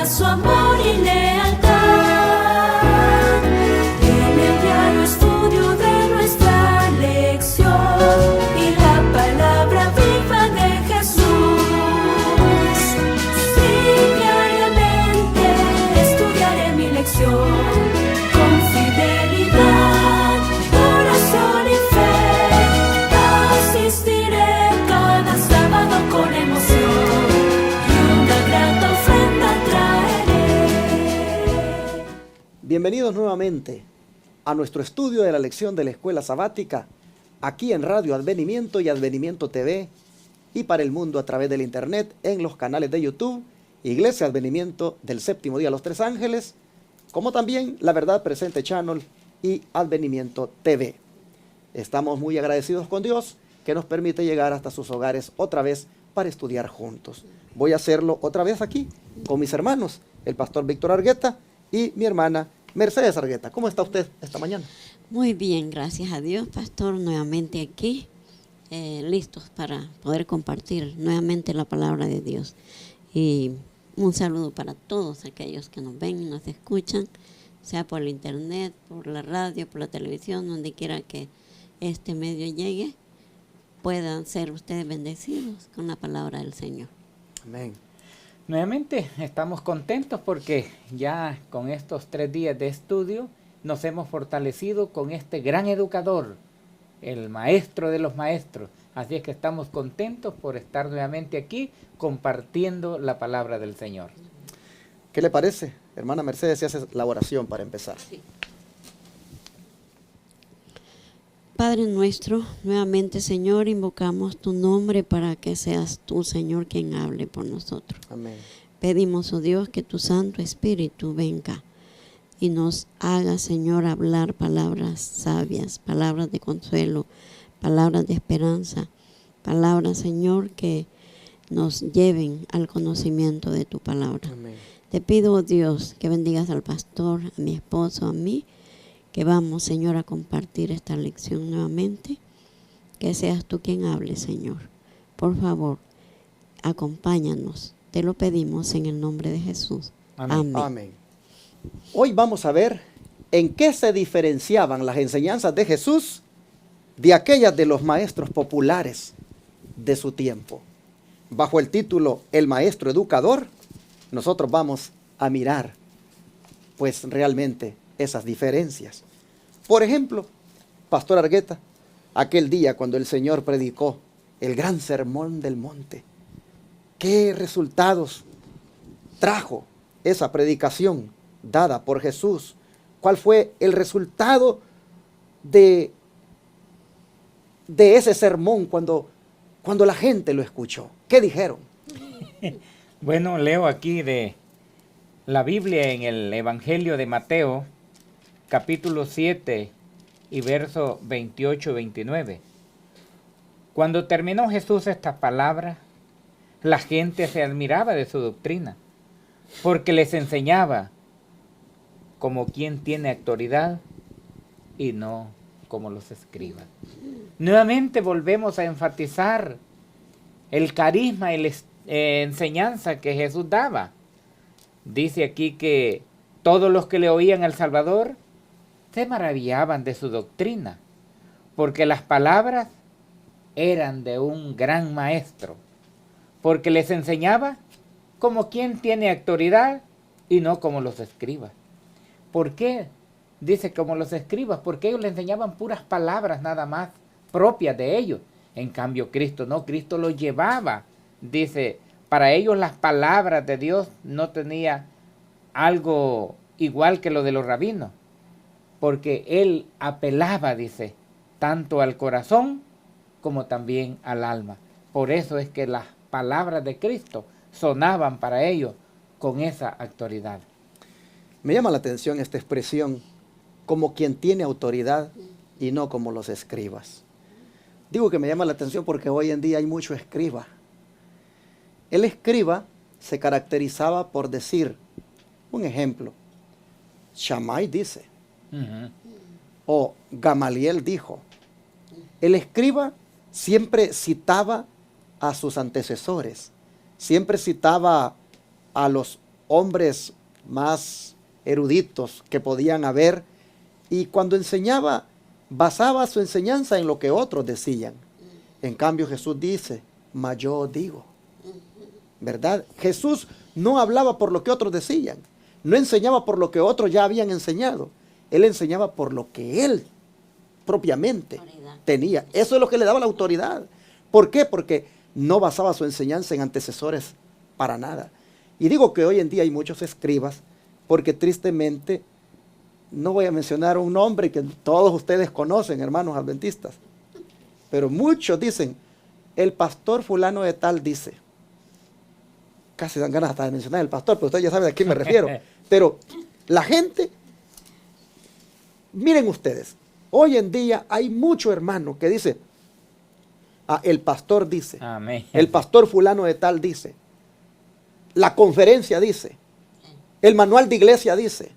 muestra su amor y lealtad. En el diario estudio de nuestra lección y la palabra viva de Jesús. Sí, diariamente estudiaré mi lección con fidelidad, oración y fe. Asistiré cada sábado con emoción y una grata ofrenda traeré. Bienvenidos nuevamente a nuestro estudio de la lección de la Escuela Sabática, aquí en Radio Advenimiento y Advenimiento TV, y para el mundo a través del internet en los canales de YouTube, Iglesia Advenimiento del Séptimo Día Los Tres Ángeles, como también La Verdad Presente Channel y Advenimiento TV. Estamos muy agradecidos con Dios que nos permite llegar hasta sus hogares otra vez para estudiar juntos. Voy a hacerlo otra vez aquí con mis hermanos, el pastor Víctor Argueta y mi hermana Mercedes Argueta. ¿Cómo está usted esta mañana? Muy bien, gracias a Dios, pastor, nuevamente aquí, listos para poder compartir nuevamente la palabra de Dios. Y un saludo para todos aquellos que nos ven y nos escuchan, sea por el internet, por la radio, por la televisión, donde quiera que este medio llegue, puedan ser ustedes bendecidos con la palabra del Señor. Amén. Nuevamente estamos contentos porque ya con estos 3 días de estudio nos hemos fortalecido con este gran educador, el maestro de los maestros. Así es que estamos contentos por estar nuevamente aquí compartiendo la palabra del Señor. ¿Qué le parece, hermana Mercedes, si hace la oración para empezar? Sí. Padre nuestro, nuevamente, Señor, invocamos tu nombre para que seas tú, Señor, quien hable por nosotros. Amén. Pedimos, oh Dios, que tu Santo Espíritu venga y nos haga, Señor, hablar palabras sabias, palabras de consuelo, palabras de esperanza, palabras, Señor, que nos lleven al conocimiento de tu palabra. Amén. Te pido, oh Dios, que bendigas al pastor, a mi esposo, a mí, que vamos, Señor, a compartir esta lección nuevamente. Que seas tú quien hable, Señor. Por favor, acompáñanos. Te lo pedimos en el nombre de Jesús. Amén. Amén. Amén. Hoy vamos a ver en qué se diferenciaban las enseñanzas de Jesús de aquellas de los maestros populares de su tiempo. Bajo el título El Maestro Educador, nosotros vamos a mirar, pues realmente, esas diferencias. Por ejemplo, pastor Argueta, aquel día cuando el Señor predicó el gran sermón del monte, ¿qué resultados trajo esa predicación dada por Jesús? ¿Cuál fue el resultado de ese sermón cuando la gente lo escuchó? ¿Qué dijeron? Bueno, leo aquí de la Biblia en el Evangelio de Mateo, capítulo 7 y verso 28-29. Cuando terminó Jesús estas palabras, la gente se admiraba de su doctrina, porque les enseñaba como quien tiene autoridad y no como los escribas. Nuevamente volvemos a enfatizar el carisma y la enseñanza que Jesús daba. Dice aquí que todos los que le oían al Salvador se maravillaban de su doctrina, porque las palabras eran de un gran maestro, porque les enseñaba como quien tiene autoridad y no como los escribas. ¿Por qué? Dice como los escribas, porque ellos le enseñaban puras palabras nada más propias de ellos. En cambio Cristo no, Cristo los llevaba. Dice, para ellos las palabras de Dios no tenía algo igual que lo de los rabinos, porque Él apelaba, dice, tanto al corazón como también al alma. Por eso es que las palabras de Cristo sonaban para ellos con esa autoridad. Me llama la atención esta expresión, como quien tiene autoridad y no como los escribas. Digo que me llama la atención porque hoy en día hay mucho escriba. El escriba se caracterizaba por decir, un ejemplo, Shammai dice, o Gamaliel dijo. El escriba siempre citaba a sus antecesores, siempre citaba a los hombres más eruditos que podían haber, y cuando enseñaba, basaba su enseñanza en lo que otros decían. En cambio, Jesús dice, mas yo digo, ¿verdad? Jesús no hablaba por lo que otros decían, no enseñaba por lo que otros ya habían enseñado. Él enseñaba por lo que él propiamente tenía. Eso es lo que le daba la autoridad. ¿Por qué? Porque no basaba su enseñanza en antecesores para nada. Y digo que hoy en día hay muchos escribas, porque tristemente, no voy a mencionar un nombre que todos ustedes conocen, hermanos adventistas, pero muchos dicen, el pastor fulano de tal dice. Casi dan ganas hasta de mencionar el pastor, pero ustedes ya saben a quién me refiero. Pero la gente, miren ustedes, hoy en día hay mucho hermano que dice, el pastor dice, Amén. el pastor fulano de tal dice, la conferencia dice, el manual de iglesia dice,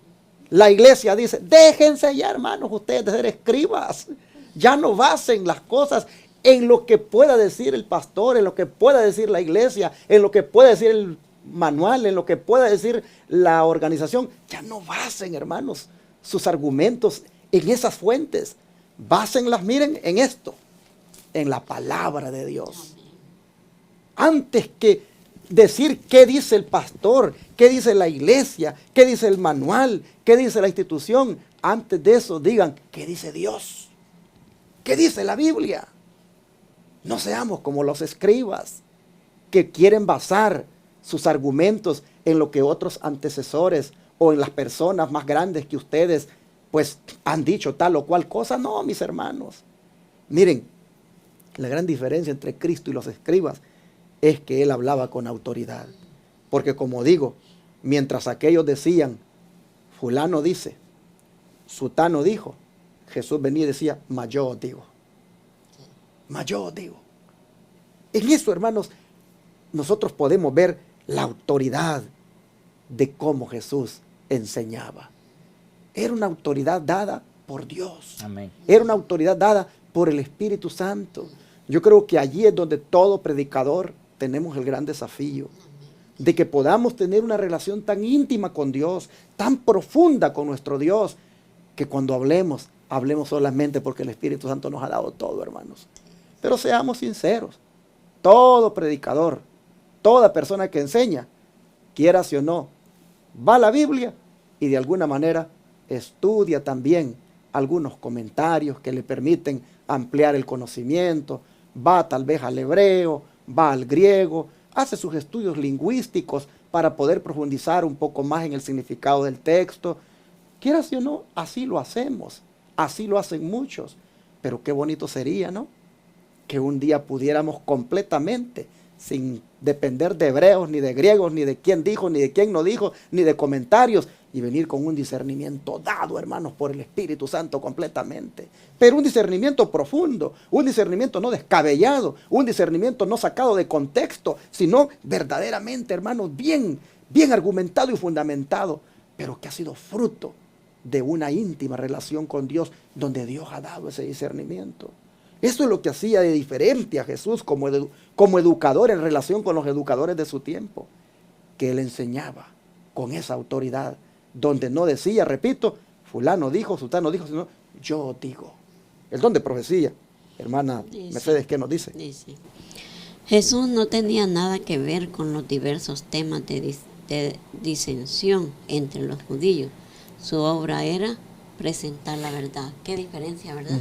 la iglesia dice. Déjense ya, hermanos, ustedes de ser escribas. Ya no basen las cosas en lo que pueda decir el pastor, en lo que pueda decir la iglesia, en lo que pueda decir el manual, en lo que pueda decir la organización. Ya no basen, hermanos, sus argumentos en esas fuentes. Básenlas, miren, en esto, en la palabra de Dios. Antes que decir qué dice el pastor, qué dice la iglesia, qué dice el manual, qué dice la institución, antes de eso digan qué dice Dios, qué dice la Biblia. No seamos como los escribas que quieren basar sus argumentos en lo que otros antecesores o en las personas más grandes que ustedes pues han dicho tal o cual cosa. No, mis hermanos. Miren, la gran diferencia entre Cristo y los escribas es que él hablaba con autoridad. Porque como digo, mientras aquellos decían, fulano dice, sutano dijo, Jesús venía y decía, mas yo os digo. Mas yo os digo. En eso, hermanos, nosotros podemos ver la autoridad de cómo Jesús enseñaba. Era una autoridad dada por Dios. Amén. Era una autoridad dada por el Espíritu Santo. Yo creo que allí es donde todo predicador tenemos el gran desafío de que podamos tener una relación tan íntima con Dios, tan profunda con nuestro Dios, que cuando hablemos solamente porque el Espíritu Santo nos ha dado todo, hermanos. Pero seamos sinceros, todo predicador, toda persona que enseña, quiera o no, va a la Biblia y de alguna manera estudia también algunos comentarios que le permiten ampliar el conocimiento, va tal vez al hebreo, va al griego, hace sus estudios lingüísticos para poder profundizar un poco más en el significado del texto. Quieras o no, así lo hacemos, así lo hacen muchos, pero qué bonito sería, ¿no? Que un día pudiéramos completamente, sin depender de hebreos, ni de griegos, ni de quién dijo, ni de quién no dijo, ni de comentarios, y venir con un discernimiento dado, hermanos, por el Espíritu Santo completamente. Pero un discernimiento profundo, un discernimiento no descabellado, un discernimiento no sacado de contexto, sino verdaderamente, hermanos, bien argumentado y fundamentado, pero que ha sido fruto de una íntima relación con Dios, donde Dios ha dado ese discernimiento. Eso es lo que hacía de diferente a Jesús como educador en relación con los educadores de su tiempo, que él enseñaba con esa autoridad, donde no decía, repito, fulano dijo, sultano dijo, sino yo digo. El don de profecía, hermana Mercedes, ¿qué nos dice? Dice, Jesús no tenía nada que ver con los diversos temas de disensión entre los judíos. Su obra era presentar la verdad. Qué diferencia, ¿verdad?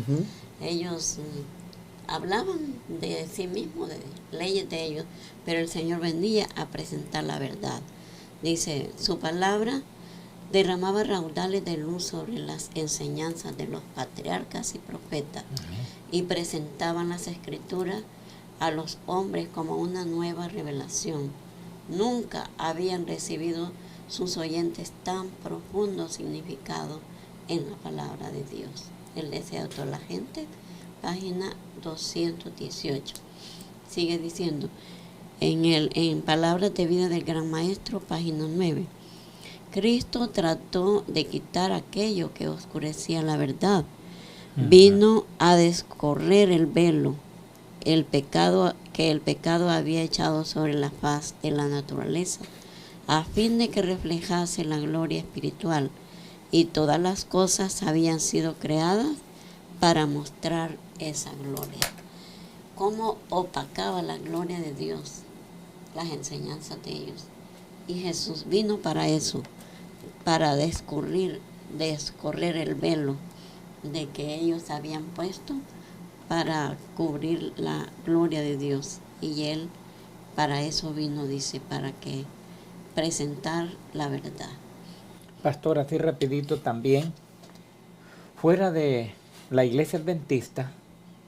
Ellos hablaban de sí mismos, de leyes de ellos, pero el Señor venía a presentar la verdad. Dice, su palabra derramaba raudales de luz sobre las enseñanzas de los patriarcas y profetas y presentaban las escrituras a los hombres como una nueva revelación. Nunca habían recibido sus oyentes tan profundo significado en la palabra de Dios. El deseo de toda la gente, página 218. Sigue diciendo, en Palabras de Vida del Gran Maestro, página 9. Cristo trató de quitar aquello que oscurecía la verdad. Vino a descorrer el velo, el pecado que el pecado había echado sobre la faz de la naturaleza, a fin de que reflejase la gloria espiritual, y todas las cosas habían sido creadas para mostrar esa gloria. Cómo opacaba la gloria de Dios las enseñanzas de ellos. Y Jesús vino para eso, para descorrer el velo de que ellos habían puesto para cubrir la gloria de Dios. Y Él para eso vino, dice, para que presentar la verdad. Pastor, así rapidito también, fuera de la iglesia adventista,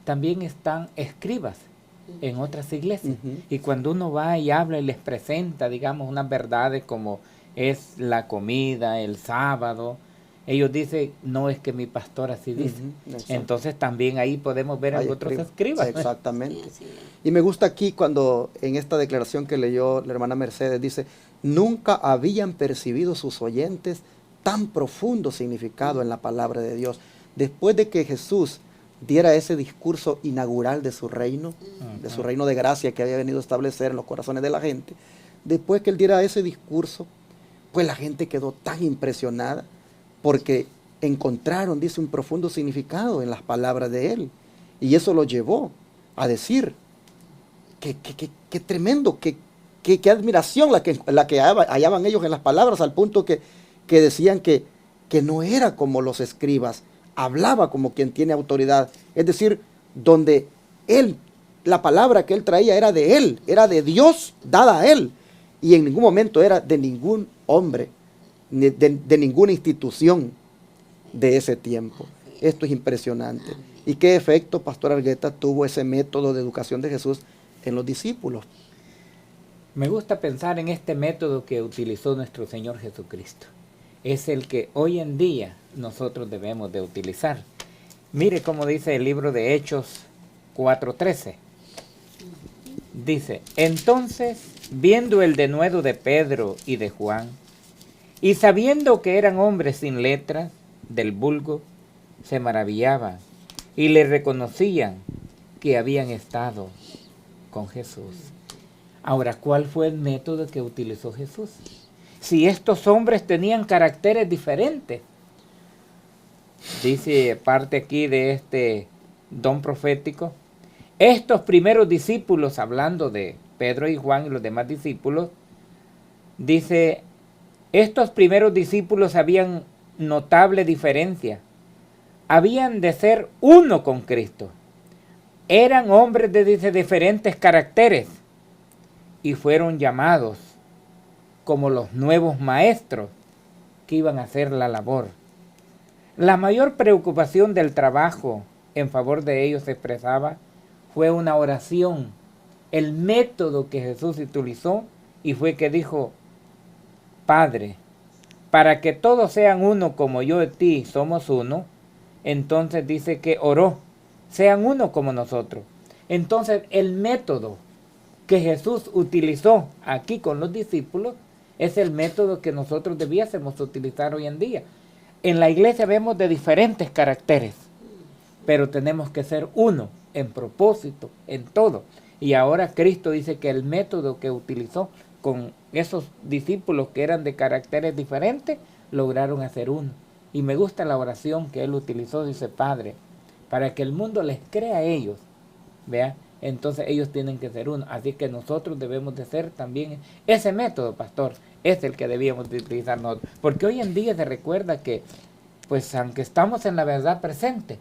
también están escribas en otras iglesias. Y cuando uno va y habla y les presenta, digamos, unas verdades como es la comida, el sábado, ellos dicen, no, es que mi pastor así dice. Entonces también ahí podemos ver a otros escribas. Exactamente. Sí, Y me gusta aquí cuando en esta declaración que leyó la hermana Mercedes dice, nunca habían percibido sus oyentes tan profundo significado en la palabra de Dios. Después de que Jesús diera ese discurso inaugural de su reino de gracia que había venido a establecer en los corazones de la gente, después que él diera ese discurso, pues la gente quedó tan impresionada porque encontraron, dice, un profundo significado en las palabras de él. Y eso lo llevó a decir, qué tremendo, qué admiración la que hallaban ellos en las palabras, al punto que decían que no era como los escribas, hablaba como quien tiene autoridad. Es decir, donde él, la palabra que él traía era de él, era de Dios dada a él. Y en ningún momento era de ningún hombre, ni de ninguna institución de ese tiempo. Esto es impresionante. ¿Y qué efecto, Pastor Argueta, tuvo ese método de educación de Jesús en los discípulos? Me gusta pensar en este método que utilizó nuestro Señor Jesucristo. Es el que hoy en día nosotros debemos de utilizar. Mire cómo dice el libro de Hechos 4:13. Dice, entonces, viendo el denuedo de Pedro y de Juan, y sabiendo que eran hombres sin letras del vulgo, se maravillaban y le reconocían que habían estado con Jesús. Ahora, ¿cuál fue el método que utilizó Jesús? Si estos hombres tenían caracteres diferentes, dice parte aquí de este don profético, estos primeros discípulos, hablando de Pedro y Juan y los demás discípulos, dice, estos primeros discípulos habían notable diferencia, habían de ser uno con Cristo, eran hombres de diferentes caracteres y fueron llamados como los nuevos maestros que iban a hacer la labor. La mayor preocupación del trabajo en favor de ellos se expresaba fue una oración, el método que Jesús utilizó, y fue que dijo, Padre, para que todos sean uno como yo y ti somos uno. Entonces dice que oró, sean uno como nosotros. Entonces el método que Jesús utilizó aquí con los discípulos es el método que nosotros debiésemos utilizar hoy en día. En la iglesia vemos de diferentes caracteres, pero tenemos que ser uno en propósito, en todo. Y ahora Cristo dice que el método que utilizó con esos discípulos que eran de caracteres diferentes, lograron hacer uno. Y me gusta la oración que él utilizó, dice, Padre, para que el mundo les crea a ellos, ¿vea? Entonces ellos tienen que ser uno. Así que nosotros debemos de ser también ese método, pastor, es el que debíamos de utilizar nosotros. Porque hoy en día se recuerda que, pues aunque estamos en la verdad presente,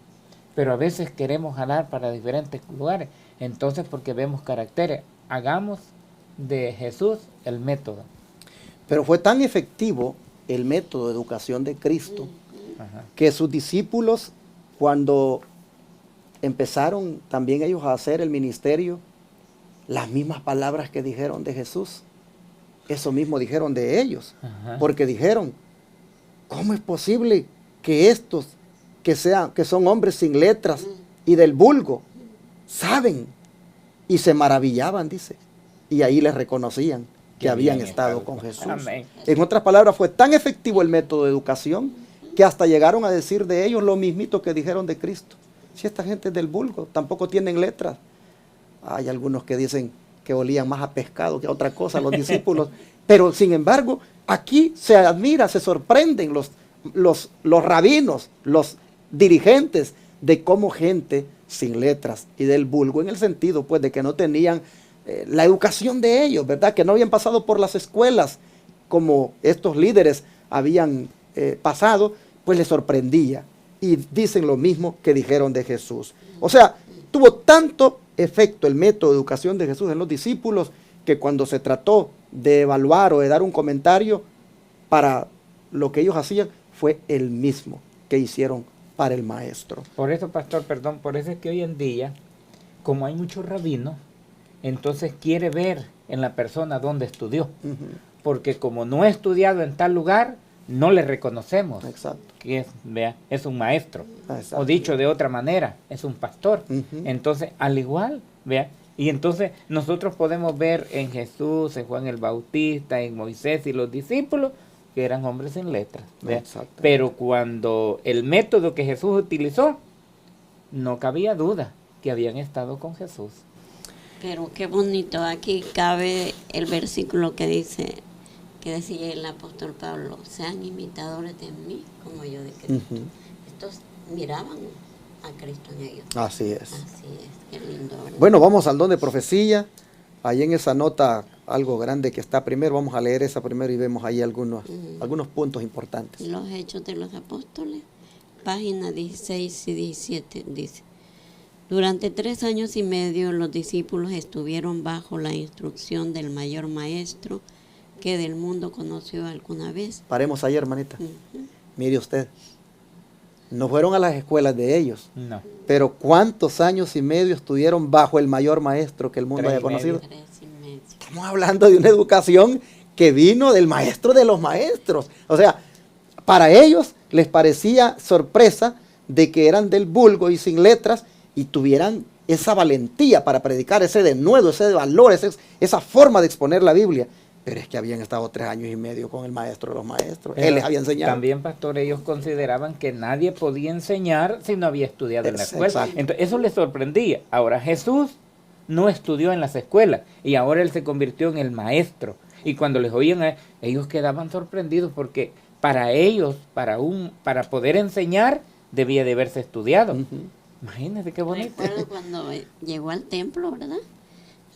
pero a veces queremos jalar para diferentes lugares. Entonces, porque vemos caracteres, hagamos de Jesús el método. Pero fue tan efectivo el método de educación de Cristo que sus discípulos, cuando empezaron también ellos a hacer el ministerio, las mismas palabras que dijeron de Jesús, eso mismo dijeron de ellos. Porque dijeron, ¿cómo es posible que estos que son hombres sin letras y del vulgo saben? Y se maravillaban, dice, y ahí les reconocían que habían estado con Jesús. Amén. En otras palabras, fue tan efectivo el método de educación que hasta llegaron a decir de ellos lo mismito que dijeron de Cristo. Si esta gente es del vulgo, tampoco tienen letras. Hay algunos que dicen que olían más a pescado que a otra cosa, los discípulos, Pero sin embargo, aquí se admira, se sorprenden los rabinos, los dirigentes, de cómo gente sin letras y del vulgo, en el sentido pues de que no tenían la educación de ellos, ¿verdad? Que no habían pasado por las escuelas como estos líderes habían pasado, pues les sorprendía. Y dicen lo mismo que dijeron de Jesús. O sea, tuvo tanto efecto el método de educación de Jesús en los discípulos que cuando se trató de evaluar o de dar un comentario para lo que ellos hacían, fue el mismo que hicieron para el maestro. Por eso, pastor, perdón, por eso es que hoy en día, como hay muchos rabinos, entonces quiere ver en la persona dónde estudió. Porque como no he estudiado en tal lugar, no le reconocemos. Exacto. Que es un maestro. Exacto. O dicho de otra manera, es un pastor. Entonces, al igual, vea. Y entonces nosotros podemos ver en Jesús, en Juan el Bautista, en Moisés y los discípulos, que eran hombres sin letras. Pero cuando el método que Jesús utilizó, no cabía duda que habían estado con Jesús. Pero qué bonito, aquí cabe el versículo que dice, que decía el apóstol Pablo, sean imitadores de mí como yo de Cristo. Estos miraban a Cristo en ellos. Así es. Así es, qué lindo, ¿verdad? Bueno, vamos al don de profecía. Ahí en esa nota algo grande que está primero, vamos a leer esa primero y vemos ahí algunos puntos importantes. Los Hechos de los Apóstoles, página 16 y 17, dice: durante 3 años y medio los discípulos estuvieron bajo la instrucción del mayor maestro que del mundo conoció alguna vez. Paremos ahí, hermanita. Mire usted, no fueron a las escuelas de ellos. No. Pero ¿cuántos años y medio estuvieron bajo el mayor maestro que el mundo 3 haya y medio. conocido? 3 y medio. Estamos hablando de una educación que vino del maestro de los maestros. O sea, para ellos les parecía sorpresa de que eran del vulgo y sin letras y tuvieran esa valentía para predicar, ese denuedo, ese valor, esa forma de exponer la Biblia. Pero es que habían estado 3 años y medio con el maestro de los maestros. Pero Él les había enseñado. También, pastor, ellos consideraban que nadie podía enseñar si no había estudiado en la escuela. Exacto. Entonces, eso les sorprendía. Ahora, Jesús no estudió en las escuelas y ahora Él se convirtió en el maestro. Y cuando les oían a él, ellos quedaban sorprendidos porque para ellos, para poder enseñar, debía de haberse estudiado. Imagínense qué bonito. Recuerdo cuando llegó al templo, ¿verdad?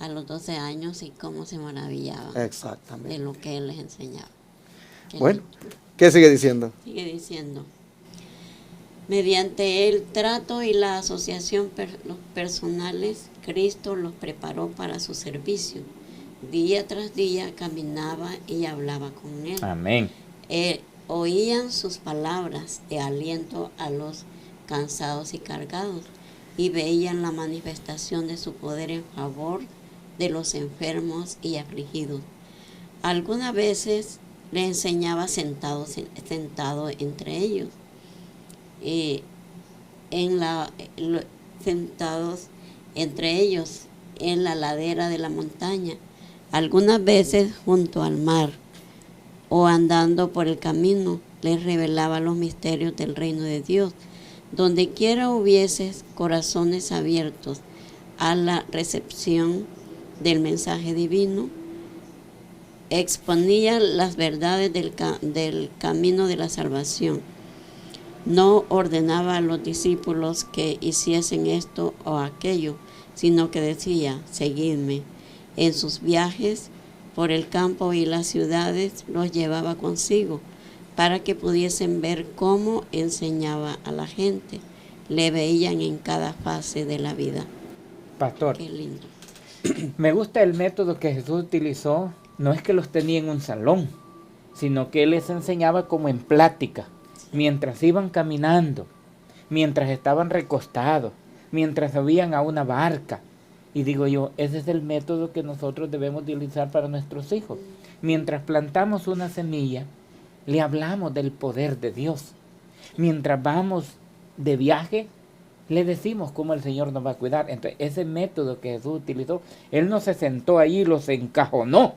A los 12 años y cómo se maravillaba Exactamente. de lo que él les enseñaba. Bueno, ¿qué sigue diciendo? Sigue diciendo, mediante el trato y la asociación los personales, Cristo los preparó para su servicio. Día tras día caminaba y hablaba con él. Amén. Oían sus palabras de aliento a los cansados y cargados y veían la manifestación de su poder en favor de los enfermos y afligidos. Algunas veces le enseñaba sentado entre ellos, sentados entre ellos en la ladera de la montaña, algunas veces junto al mar o andando por el camino, les revelaba los misterios del reino de Dios. Donde quiera hubieses corazones abiertos a la recepción del mensaje divino, exponía las verdades del camino de la salvación. No ordenaba a los discípulos que hiciesen esto o aquello, sino que decía, seguidme. En sus viajes por el campo y las ciudades los llevaba consigo, para que pudiesen ver cómo enseñaba a la gente. Le veían en cada fase de la vida. Pastor, Qué lindo. me gusta el método que Jesús utilizó. No es que los tenía en un salón, sino que Él les enseñaba como en plática, mientras iban caminando, mientras estaban recostados, mientras subían a una barca. Y digo yo, ese es el método que nosotros debemos utilizar para nuestros hijos. Mientras plantamos una semilla, le hablamos del poder de Dios. Mientras vamos de viaje, le decimos cómo el Señor nos va a cuidar. Entonces, ese método que Jesús utilizó, Él no se sentó ahí, los encajonó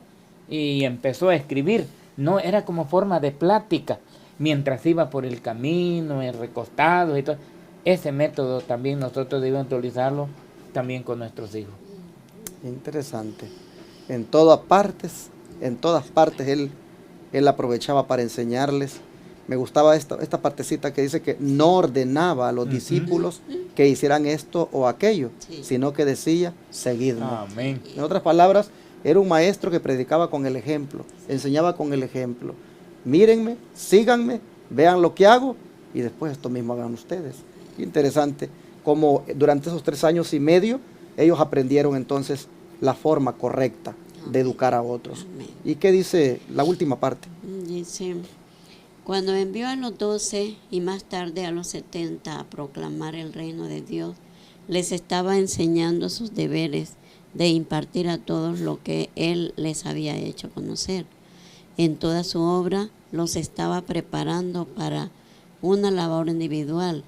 y empezó a escribir. No, era como forma de plática, mientras iba por el camino, recostados y todo. Ese método también nosotros debemos utilizarlo también con nuestros hijos. Interesante. En todas partes En todas partes él aprovechaba para enseñarles. Me gustaba esta partecita que dice que no ordenaba a los discípulos que hicieran esto o aquello, Sí. sino que decía, seguidme. Amén. En otras palabras, era un maestro que predicaba con el ejemplo, enseñaba con el ejemplo. Mírenme, síganme, vean lo que hago y después esto mismo hagan ustedes. Interesante como durante esos 3 años y medio ellos aprendieron entonces la forma correcta de educar a otros. Amén. ¿Y qué dice la última parte? Dice, cuando envió a los 12 y más tarde a los 70 a proclamar el reino de Dios, les estaba enseñando sus deberes de impartir a todos lo que Él les había hecho conocer. En toda su obra los estaba preparando para una labor individual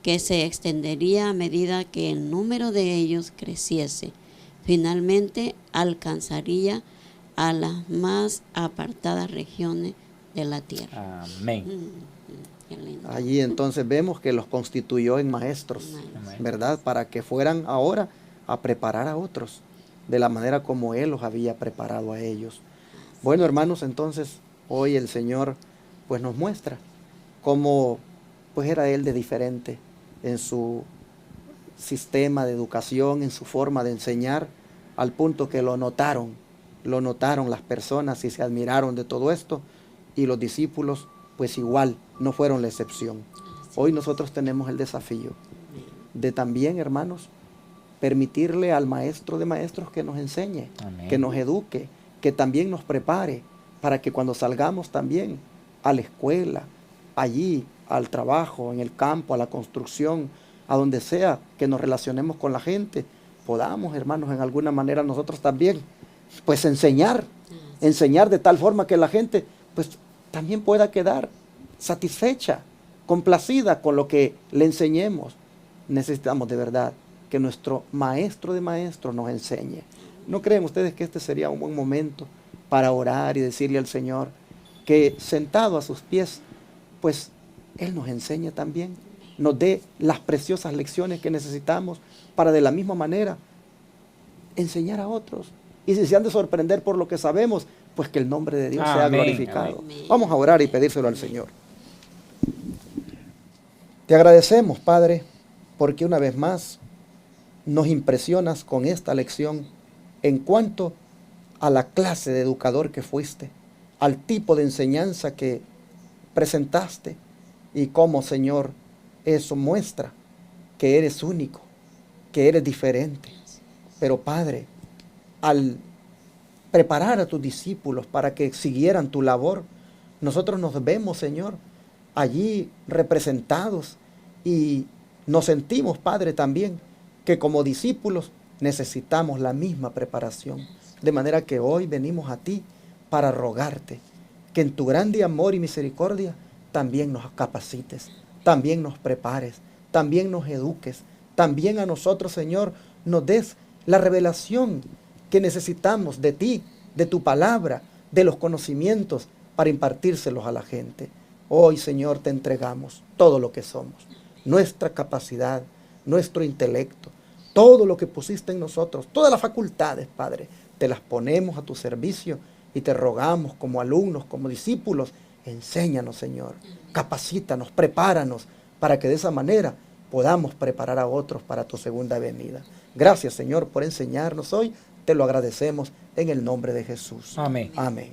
que se extendería a medida que el número de ellos creciese. Finalmente alcanzaría a las más apartadas regiones de la tierra. Amén. Qué lindo. Allí entonces vemos que los constituyó en maestros, Amén. ¿verdad? Para que fueran ahora a preparar a otros de la manera como Él los había preparado a ellos. Bueno, hermanos, entonces hoy el Señor pues nos muestra cómo pues era Él de diferente en su sistema de educación, en su forma de enseñar, al punto que lo notaron las personas y se admiraron de todo esto, y los discípulos pues igual no fueron la excepción. Hoy nosotros tenemos el desafío de también, hermanos, permitirle al maestro de maestros que nos enseñe, Amén. que nos eduque, que también nos prepare para que cuando salgamos también a la escuela, allí, al trabajo, en el campo, a la construcción, a donde sea que nos relacionemos con la gente, podamos, hermanos, en alguna manera nosotros también, pues enseñar de tal forma que la gente, pues también pueda quedar satisfecha, complacida con lo que le enseñemos. Necesitamos de verdad que nuestro maestro de maestros nos enseñe. ¿No creen ustedes que este sería un buen momento para orar y decirle al Señor que sentado a sus pies, pues Él nos enseñe también, nos dé las preciosas lecciones que necesitamos para de la misma manera enseñar a otros? Y si se han de sorprender por lo que sabemos, pues que el nombre de Dios sea Amén, glorificado. amén. Vamos a orar y pedírselo al Señor. Te agradecemos, Padre, porque una vez más nos impresionas con esta lección en cuanto a la clase de educador que fuiste, al tipo de enseñanza que presentaste y cómo, Señor, eso muestra que eres único, que eres diferente. Pero, Padre, al preparar a tus discípulos para que siguieran tu labor, nosotros nos vemos, Señor, allí representados y nos sentimos, Padre, también que como discípulos necesitamos la misma preparación. De manera que hoy venimos a ti para rogarte que en tu grande amor y misericordia también nos capacites, también nos prepares, también nos eduques, también a nosotros, Señor, nos des la revelación que necesitamos de ti, de tu palabra, de los conocimientos para impartírselos a la gente. Hoy, Señor, te entregamos todo lo que somos, nuestra capacidad, nuestro intelecto, todo lo que pusiste en nosotros, todas las facultades, Padre, te las ponemos a tu servicio y te rogamos como alumnos, como discípulos, enséñanos, Señor, capacítanos, prepáranos, para que de esa manera podamos preparar a otros para tu segunda venida. Gracias, Señor, por enseñarnos hoy. Te lo agradecemos en el nombre de Jesús. Amén. Amén.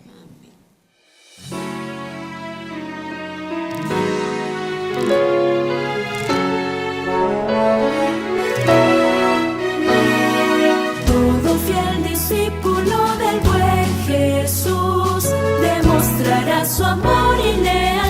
Todo fiel discípulo del buen Jesús demostrará su amor y lealtad